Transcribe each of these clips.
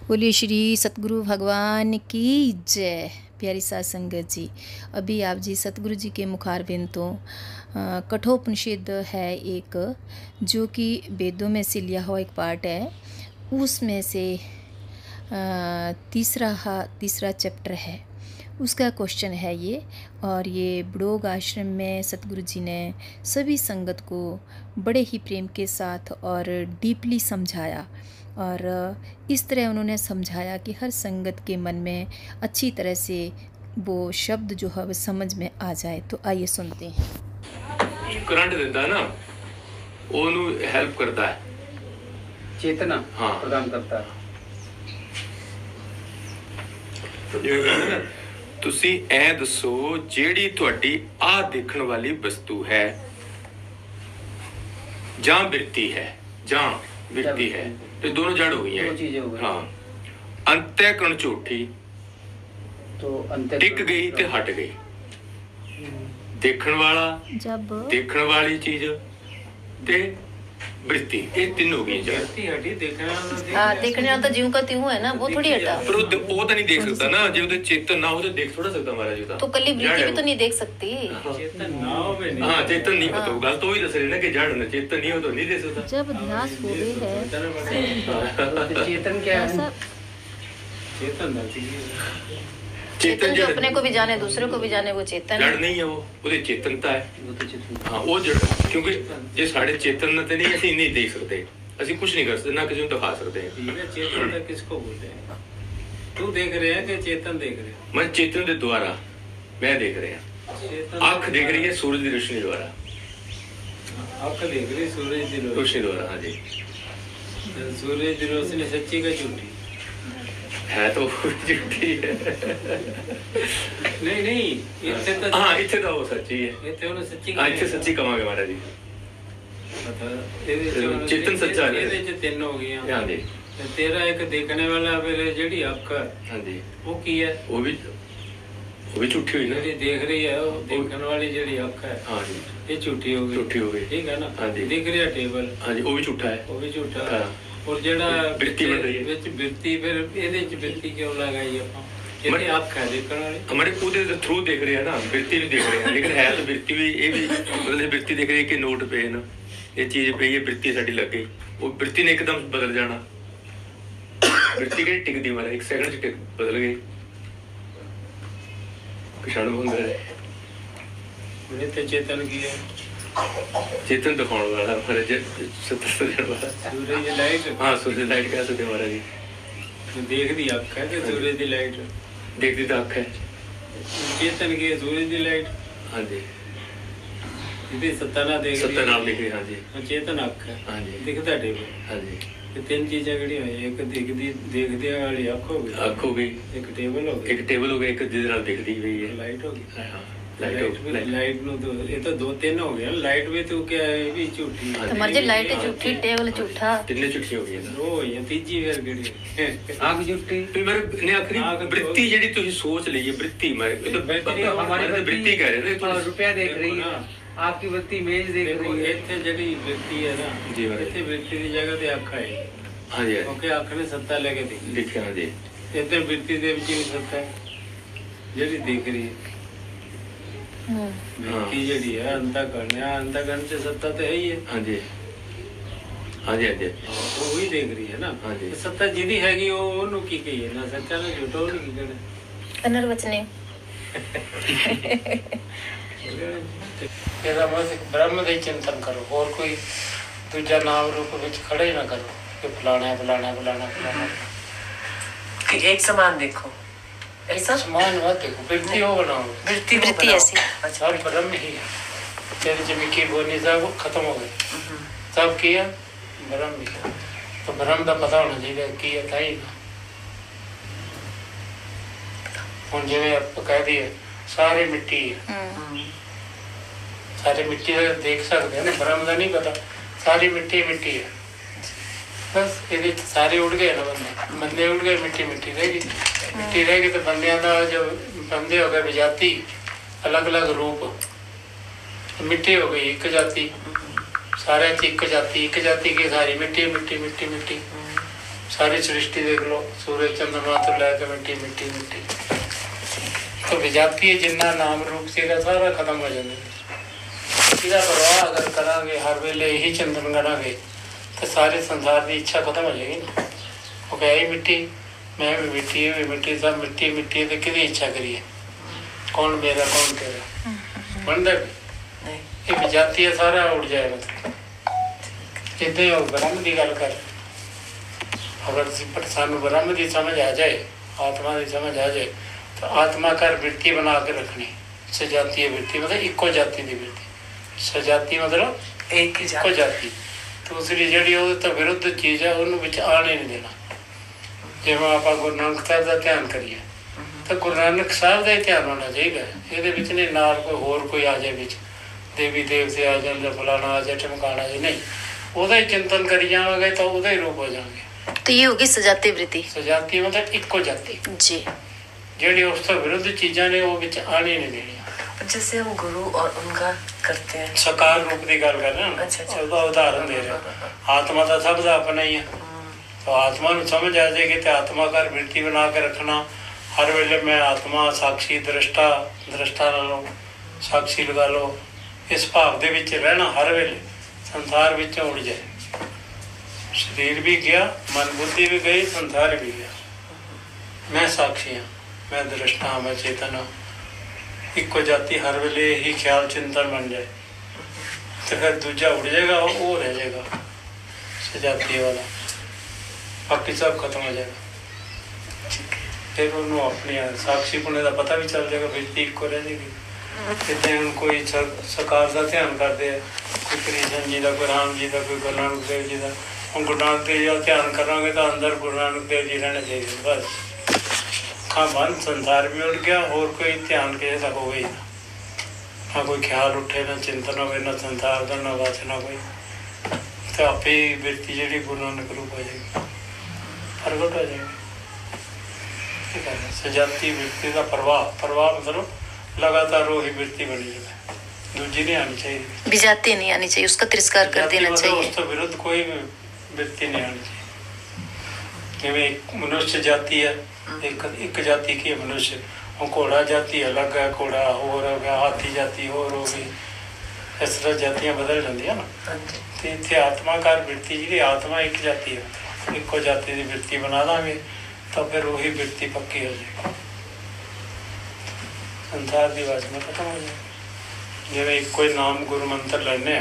बोलिए श्री सतगुरु भगवान की जय। प्यारी साध संगत जी, अभी आप जी सतगुरु जी के मुखारबिंद तो कठोपनिषद है एक, जो कि वेदों में से लिया हुआ एक पार्ट है। उसमें से तीसरा चैप्टर है, उसका क्वेश्चन है ये। और ये बड़ोग आश्रम में सतगुरु जी ने सभी संगत को बड़े ही प्रेम के साथ और डीपली समझाया, और इस तरह उन्होंने समझाया कि हर संगत के मन में अच्छी तरह से वो शब्द जो है वो समझ में आ जाए। तो आइए सुनते हैं। करंट देता ना, ओनू हेल्प करता है, चेतना हाँ प्रदान करता है। ਤੁਸੀਂ ਐ ਦੱਸੋ, ਜਿਹੜੀ ਤੁਹਾਡੀ ਆ ਦੇਖਣ ਵਾਲੀ ਵਸਤੂ ਹੈ ਜਾਂ ਬਿਰਤੀ ਹੈ ਜਾਂ ਬਿਰਤੀ ਹੈ, ਤੇ ਦੋਨੋਂ ਜੜ ਹੋ ਗਈਆਂ, दो चीजें हो गई। ਹਾਂ। ਅੰਤःਕਰਣ ਝੂਠੀ तो अंत ਟਿਕ ਗਈ ਤੇ ਹਟ ਗਈ। ਦੇਖਣ ਵਾਲਾ, जब ਦੇਖਣ ਵਾਲੀ ਚੀਜ਼ ਤੇ वृत्ति, ये तीन हो गई जड़। देखने वाला तो जीव का त्यों है ना, वो थोड़ी हटा। पर वो तो नहीं देख सकता ना, जो तो चेतन ना हो तो देख थोड़ा सकता महाराज जी। तो कली वृत्ति भी तो नहीं देख सकती। चेतन ना हो में नहीं, हां चेतन नहीं होता, गल तो ही दस रहे ना कि जड़ ने चेतन नहीं हो तो नहीं देख सकता। जब ध्यास हो गई है, चेतन क्या है? चेतन चेतन जो अपने को भी जाने दूसरे को भी जाने, वो चेतन जड़ नहीं है, वो चेतनता है। हाँ वो जड़, क्योंकि जे साढ़े चेतन ते नहीं असि नहीं देख सकते, असि कुछ नहीं कर सकते, ना किसी को दिखा सकते हैं। चेतन किसको बोलते हैं? तू देख रहे हैं कि चेतन देख रहे हैं? मैं चेतन के द्वारा मैं देख रहे हैं, आँख देख रही है सूरज की रोशनी द्वारा, आँख देख रही सूरज की रोशनी द्वारा। हाँ जी, सूरज की रोशनी सच्ची का झूठी है तो झूठी है। नहीं इतने तो हाँ इतने तो वो सच्ची है, इतने उन्हें सच्ची हाँ इतने सच्ची कमांगे महाराज जी। चेतन सच्चा है, ਇਹਦੇ ਚ ਤਿੰਨ ਹੋ ਗਈਆਂ। हाँ जी, ਤੇ ਤੇਰਾ ਇੱਕ ਦੇਖਣੇ ਵਾਲਾ ਫਿਰ ਜਿਹੜੀ ਅੱਖ ਹੈ, हाँ जी, ਉਹ ਕੀ ਹੈ? वो भी झूठी हुई ना। ਜਿਹੜੀ ਦੇਖ ਰਹੀ ਹੈ, ਉਹ ਦੇਖਣ ਵਾਲੀ ਜਿਹੜੀ ਅੱਖ ਹੈ, हाँ जी, ਇਹ ਝੂਠੀ ਹੋ ਗਈ। झूठी हो गई। ਠੀਕ ਹੈ ਨਾ? हाँ जी, ਦਿਖ ਰਿਹਾ ਟੇਬਲ, हाँ जी, वो भी झूठा है। ਉਹ ਵੀ ਝੂਠਾ। हाँ, और ਜਿਹੜਾ ਬਿਰਤੀ ਬਣ ਰਹੀ ਹੈ। ਵਿੱਚ ਬਿਰਤੀ, ਫਿਰ ਇਹਦੇ ਚ ਬਿਰਤੀ ਕਿਉਂ ਲਗਾਈ ਆਪਾਂ? ਇਹਦੀ ਅੱਖ ਹੈ ਦੇਖਣ ਵਾਲੀ। हमारे कूदे के थ्रू देख रहे हैं ना, वृत्ति भी देख रहे हैं, लेकिन है तो वृत्ति भी, ये भी मतलब वृत्ति देख रही है कि नोट पे ना ये चीज पे, ये वृत्ति साड़ी लग गई, वो वृत्ति ने एकदम बदल जाना। वृत्ति के टिक दी मारा, एक सेकंड से टिक बदल गई, क्षण भंग है। नित्य चेतन की है, चेतन दिखाने वाला हमारे सत्तर वाला सूरज की लाइट। हाँ सूरज लाइट कह सकते महाराज जी। देख दी अख है कि सूरज की लाइट? देखती तो अख है। चेतन की सूरज की लाइट। हाँ जी, यदि सत्ता ना देख सत्ता नाम लिखे। हाँ जी, चेतन अख है। हाँ जी, दिखता टेबल। हाँ जी, ये तीन चीजें कड़ी हुई, एक देखदी वाली अख हो गई, अख हो गई, एक टेबल हो गई, एक टेबल हो गया, एक जिस नाल दिखती हुई है लाइट हो गई। हाँ लाइट नु तो ये तो दो तीन हो गया। लाइट भी तो क्या है, ये भी झूठी है। तो मर्जी लाइट झूठी, टेबल झूठा, तीन झूठी हो गई ना। ओ ये तीजी फिर कड़ी आँख झूठी। फिर मेरे ने आखिरी वृत्ति जेडी तुसी सोच ली है, वृत्ति मैं तो हमारी वृत्ति कह रहे थे। रुपया देख रही है, आपकी वृत्ति मेज देख देखो रही है। इतने जड़ी वृत्ति है ना जी महाराज। इतने वृत्ति की जगह ते अख है। हाँ जी, ओके अख ने सत्ता लेके देखी। देखिए। हाँ जी, इतने वृत्ति दे विच भी सत्ता है जड़ी देख रही है। वृत्ति जड़ी है अंतःकरण से सत्ता तो है ही है। हाँ जी, हाँ जी, हाँ जी, वो वही देख रही है ना। हाँ जी, सत्ता जिदी हैगी ओनू की कही है ना, सच्चा ना झूठा ओनू की कहना। पुनर्वचने ਇਹਦਾ ਬਸ ਇੱਕ ਬ੍ਰਹਮ ਦਾ ਹੀ ਚਿੰਤਨ ਕਰੋ, ਹੋਰ ਕੋਈ ਦੂਜਾ ਨਾਮ ਰੂਪ ਵਿੱਚ ਖੜੇ ਨਾ ਕਰੋ ਕਿ ਫਲਾਣਾ ਹੈ ਫਲਾਣਾ ਹੈ ਫਲਾਣਾ ਫਲਾਣਾ। कि एक समान देखो, ऐसा समान बात देखो, वृत्ति हो बनाओ। वृत्ति ऐसी। अच्छा सब ब्रह्म ही है। तेरे जमीकी बोनी सब खत्म हो गए, सब किया ब्रह्म ही। तो ब्रह्म का पता होना चाहिए किया था ही ना। ਹੁਣ ਜਿਵੇਂ ਆਪਾਂ ਕਹਿ ਦਈਏ ਸਾਰੇ ਮਿੱਟੀ ਹੈ, ਸਾਰੇ ਮਿੱਟੀ ਦਾ ਦੇਖ ਸਕਦੇ ਨੇ, ਬ੍ਰਹਮ ਦਾ ਨਹੀਂ ਪਤਾ, ਸਾਰੀ ਮਿੱਟੀ ਮਿੱਟੀ ਹੈ। ਬਸ ਇਹਦੇ ਚ ਸਾਰੇ ਉੜ ਗਏ ਨਾ, ਬੰਦੇ ਉੜ ਗਏ, ਮਿੱਟੀ ਮਿੱਟੀ ਰਹਿ ਗਈ। ਮਿੱਟੀ ਰਹਿ ਗਈ ਤਾਂ ਬੰਦਿਆਂ ਦਾ ਜੋ ਬੰਦੇ ਹੋ ਗਏ ਵਿਜਾਤੀ, ਅਲੱਗ ਅਲੱਗ ਰੂਪ। ਮਿੱਟੀ ਹੋ ਗਈ ਇੱਕ ਜਾਤੀ, ਸਾਰਿਆਂ ਚ ਇੱਕ ਜਾਤੀ की सारी मिट्टी मिट्टी मिट्टी मिट्टी। सारी सृष्टि देख लो, सूरज चंद्रमा तो लैके मिट्टी मिट्टी मिट्टी। तो विजातीय जिन्ना नाम रूप सीगा सारा खत्म हो जाने। ਇਹਦਾ ਪ੍ਰਵਾਹ ਅਗਰ ਕਰਾਂਗੇ ਹਰ ਵੇਲੇ ਇਹੀ ਚਿੰਤਨ ਕਰਾਂਗੇ ਤਾਂ ਸਾਰੇ ਸੰਸਾਰ ਦੀ ਇੱਛਾ ਖਤਮ ਹੋ ਜਾਏਗੀ ਨਾ। ਉਹ ਕਹੇ ਮਿੱਟੀ, ਮੈਂ ਵੀ ਮਿੱਟੀ, ਇਹ ਵੀ ਮਿੱਟੀ, ਸਭ ਮਿੱਟੀ ਮਿੱਟੀ, ਤੇ ਕਿਹਦੀ ਇੱਛਾ ਕਰੀਏ? ਕੌਣ ਮੇਰਾ ਕੌਣ ਤੇਰਾ? ਬਣਦਾ ਵੀ ਇਹ ਵਿਜਾਤੀ ਸਾਰਾ ਉੱਡ ਜਾਏ। ਮਤਲਬ ਇੱਦਾਂ ਉਹ ਬ੍ਰਹਮ ਦੀ ਗੱਲ ਕਰ, ਅਗਰ ਸਾਨੂੰ ਬ੍ਰਹਮ ਦੀ ਸਮਝ ਆ ਜਾਏ, ਆਤਮਾ ਦੀ ਸਮਝ ਆ ਜਾਏ ਤਾਂ ਆਤਮਾ ਕਰ ਬਿਰਤੀ ਬਣਾ ਕੇ ਰੱਖਣੀ। ਸਜਾਤੀ ਬਿਰਤੀ ਮਤਲਬ ਇੱਕੋ ਜਾਤੀ ਦੀ ਬਿਰਤੀ। ਸਜਾਤੀ ਮਤਲਬ ਇੱਕੋ ਜਾਤੀ। ਦੂਸਰੀ ਜਿਹੜੀ ਉਹਦੇ ਤੋਂ ਵਿਰੁੱਧ ਚੀਜ਼ ਹੈ ਉਹਨੂੰ ਵਿੱਚ ਆਉਣ ਹੀ ਨਹੀਂ ਦੇਣਾ। ਜਿਵੇਂ ਆਪਾਂ ਗੁਰੂ ਨਾਨਕ ਸਾਹਿਬ ਦਾ ਧਿਆਨ ਕਰੀਏ ਤਾਂ ਗੁਰੂ ਨਾਨਕ ਸਾਹਿਬ ਦਾ ਹੀ ਧਿਆਨ ਹੋਣਾ ਚਾਹੀਦਾ। ਇਹਦੇ ਵਿੱਚ ਨਹੀਂ ਨਾਲ ਕੋਈ ਹੋਰ ਕੋਈ ਆ ਜਾਏ, ਵਿੱਚ ਦੇਵੀ ਦੇਵਤੇ ਆ ਜਾਣ ਜਾਂ ਫਲਾਣਾ ਆ ਜਾਏ, ਟਮਕਾਣਾ ਜੀ, ਨਹੀਂ। ਉਹਦਾ ਹੀ ਚਿੰਤਨ ਕਰੀ ਜਾਵਾਂਗੇ ਤਾਂ ਉਹਦਾ ਹੀ ਰੂਪ ਹੋ ਜਾਵਾਂਗੇ। तो ये होगी सजाती वृत्ति। ਸਜਾਤੀ ਮਤਲਬ ਇੱਕੋ ਜਾਤੀ। जी। ਜਿਹੜੀ ਉਸ ਤੋਂ ਵਿਰੁੱਧ ਚੀਜ਼ਾਂ ਨੇ ਉਹ ਵਿੱਚ ਆਉਣ ਹੀ ਨਹੀਂ ਦੇਣੀਆਂ। जैसे हम गुरु और उनका करते हैं, ਸਾਕਾਰ ਰੂਪ ਦੀ ਗੱਲ ਕਰ ਰਹੇ ਹਾਂ। ਅੱਛਾ, ਅੱਛਾ। ਉਹਦਾ ਉਦਾਹਰਨ ਦੇ ਰਿਹਾ। ਆਤਮਾ ਤਾਂ ਸਭ ਦਾ ਆਪਣਾ ਹੀ ਹੈ। ਤਾਂ ਆਤਮਾ ਨੂੰ ਸਮਝ ਆ ਜਾਏਗੀ ਤੇ ਆਤਮਾ ਘਰ ਬਿਰਤੀ ਬਣਾ ਕੇ ਰੱਖਣਾ। ਹਰ ਵੇਲੇ ਮੈਂ ਆਤਮਾ ਸਾਖੀ ਦ੍ਰਿਸ਼ਟਾ, ਦ੍ਰਿਸ਼ਟਾ ਲਾ ਲਓ, ਸਾਖੀ ਲਗਾ ਲਓ, ਇਸ ਭਾਵ ਦੇ ਵਿੱਚ ਰਹਿਣਾ ਹਰ ਵੇਲੇ। ਸੰਸਾਰ ਵਿੱਚੋਂ ਉੜ ਜਾਏ, ਸਰੀਰ ਵੀ ਗਿਆ, ਮਨ ਬੁੱਧੀ ਵੀ ਗਈ, ਸੰਸਾਰ ਵੀ ਗਿਆ। ਮੈਂ ਸਾਖੀ ਹਾਂ, ਮੈਂ ਦ੍ਰਿਸ਼ਟਾ ਹਾਂ, ਮੈਂ ਚੇਤਨ ਹਾਂ। ਇੱਕੋ ਜਾਤੀ ਹਰ ਵੇਲੇ ਹੀ ਖਿਆਲ ਚਿੰਤਨ ਬਣ ਜਾਏ ਤੇ ਫਿਰ ਦੂਜਾ ਉੜ ਜਾਏਗਾ, ਉਹ ਰਹਿ ਜਾਏਗਾ ਸਜਾਤੀ ਵਾਲਾ, ਬਾਕੀ ਸਭ ਖਤਮ ਹੋ ਜਾਏਗਾ। ਫਿਰ ਉਹਨੂੰ ਆਪਣੀ ਸਾਖੀ ਪੁਣੇ ਦਾ ਪਤਾ ਵੀ ਚੱਲ ਜਾਏਗਾ, ਬਿਰਤੀ ਇੱਕੋ ਰਹਿ ਜਾਏਗੀ। ਇੱਦਾਂ ਹੁਣ ਕੋਈ ਸਰਕਾਰ ਦਾ ਧਿਆਨ ਕਰਦੇ ਆ, ਕੋਈ ਕ੍ਰਿਸ਼ਨ ਜੀ ਦਾ, ਕੋਈ ਰਾਮ ਜੀ ਦਾ, ਕੋਈ ਗੁਰੂ ਨਾਨਕ ਦੇਵ ਜੀ ਦਾ। ਹੁਣ ਗੁਰੂ ਨਾਨਕ ਦੇਵ ਜੀ ਦਾ ਧਿਆਨ ਕਰਾਂਗੇ ਤਾਂ ਅੰਦਰ ਗੁਰੂ ਨਾਨਕ ਦੇਵ ਜੀ ਰਹਿਣੇ ਚਾਹੀਦੇ ਬਸ। ਅੱਖਾਂ ਬੰਦ, ਸੰਸਾਰ ਵੀ ਉੱਡ ਗਿਆ, ਹੋਰ ਕੋਈ ਧਿਆਨ ਕਿਸੇ ਦਾ ਹੋਵੇ ਹੀ ਨਾ। ਨਾ ਕੋਈ ਖਿਆਲ ਉੱਠੇ, ਨਾ ਚਿੰਤਨ ਹੋਵੇ, ਨਾ ਸੰਸਾਰ ਦਾ, ਨਾ ਵਾਚ, ਨਾ ਕੋਈ। ਤੇ ਆਪੇ ਹੀ ਬਿਰਤੀ ਜਿਹੜੀ ਗੁਰੂ ਨਾਨਕ ਰੂਪ ਹੋ ਜਾਏਗੀ, ਪ੍ਰਗਟ ਹੋ ਜਾਏਗੀ। ਠੀਕ ਹੈ। ਸਜਾਤੀ ਬਿਰਤੀ ਦਾ ਪ੍ਰਵਾਹ ਮਤਲਬ लगातार वो ही वृत्ति बनी जाए, दूजी नहीं आनी चाहिए। विजाती नहीं आनी चाहिए, उसका तिरस्कार कर देना चाहिए। उस तो विरुद्ध कोई वृत्ति नहीं आनी चाहिए। जिਵੇਂ एक मनुष्य जाति है, एक जाति की है मनुष्य। और घोड़ा जाति अलग है, घोड़ा होर हो गया, हाथी जाति होर हो गई। इस तरह जातियां बदल जाती ना। तो इतने आत्माकार वृत्ति जी आत्मा एक जाति है, इको जाति की वृत्ति बना देंगे तो फिर वही वृत्ति पक्की हो जाएगी। संसार की वासना खत्म हो जाए। जिਵੇਂ कोई नाम गुरु मंत्र लेने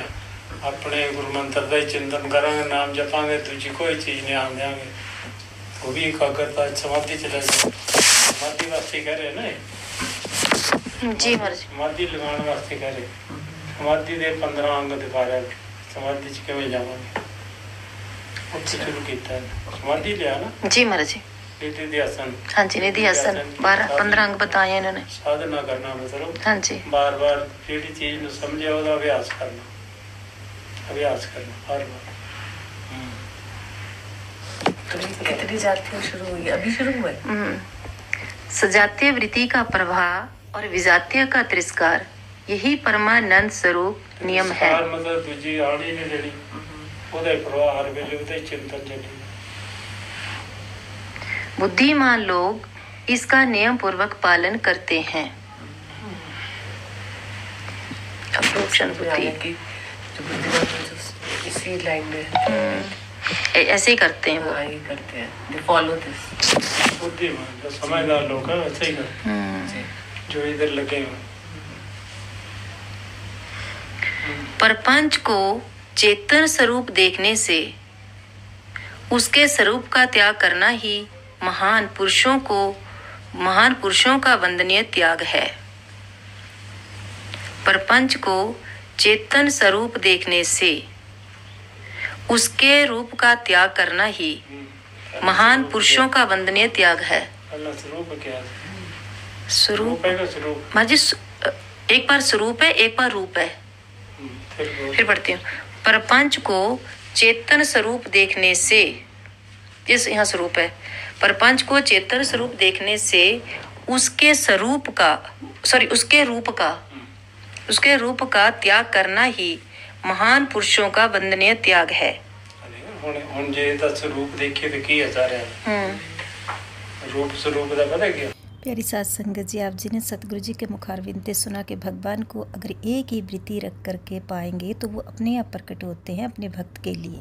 अपने गुरु मंत्र का ही चिंतन करांगे, नाम जपांगे, दूजी कोई चीज़ नहीं आन देंगे, वो भी एकाग्रता समाधि चले जाए। समाधि वास्ते कह रहे ना जी महाराज, समाधि लगाने वास्ते कह रहे। समाधि के 15 अंग दिखा रहे, समाधि च किवें जावांगे, उत्थे शुरू किया समाधि लिया ना जी महाराज जी। निधि आसन, हाँ जी, निधि आसन 12-15 अंग बताए इन्होंने। साधना करना मतलब हाँ जी, बार बार जिहड़ी चीज़ नूं समझे ਉਹਦਾ अभ्यास करना, अभ्यास करना हर बार। कितनी जातियां शुरू हुई, अभी शुरू हुए। सजातीय वृत्ति का प्रवाह और विजातीय का तिरस्कार, यही परमानंद स्वरूप नियम है। तिरस्कार मतलब दूजी आनी नहीं देनी, ਉਹਦਾ ਹੀ ਪ੍ਰਵਾਹ हर वेले ਉਹਦਾ ही चिंतन चलेगा। बुद्धिमान लोग इसका नियम पूर्वक पालन करते हैं। अप्रोक्षण बुद्धि की जो बुद्धिमान है, जो इसी लाइन में ऐसे ही करते हैं वो। हाँ, ये करते हैं, they follow this। बुद्धिमान जो समझदार लोग हैं वैसे ही करते, जो इधर लगे हुए। प्रपंच को चेतन स्वरूप देखने से उसके स्वरूप का त्याग करना ही महान पुरुषों का वंदनीय त्याग है। प्रपंच को चेतन स्वरूप देखने से उसके रूप का त्याग करना ही महान पुरुषों का वंदनीय त्याग है। स्वरूप क्या है? स्वरूप है का स्वरूप। माँ जी, एक बार स्वरूप है, एक बार रूप है। फिर पढ़ती हूँ। प्रपंच को चेतन स्वरूप देखने से, जिस यहाँ स्वरूप है, प्रपंच को चेतन स्वरूप देखने से उसके रूप का त्याग करना ही महान पुरुषों का वंदनीय त्याग है। ਹੁਣ ਜੇ ਇਹਦਾ ਸਰੂਪ ਦੇਖੀਏ ਤਾਂ ਕੀ ਹੈ ਸਾਰਿਆਂ रूप स्वरूप का पता क्या। प्यारी सात संगत जी, आप जी ने सतगुरु जी के मुखारविंद सुना कि भगवान को अगर एक ही वृत्ति रख करके पाएंगे तो वो अपने आप प्रकट होते हैं अपने भक्त के लिए।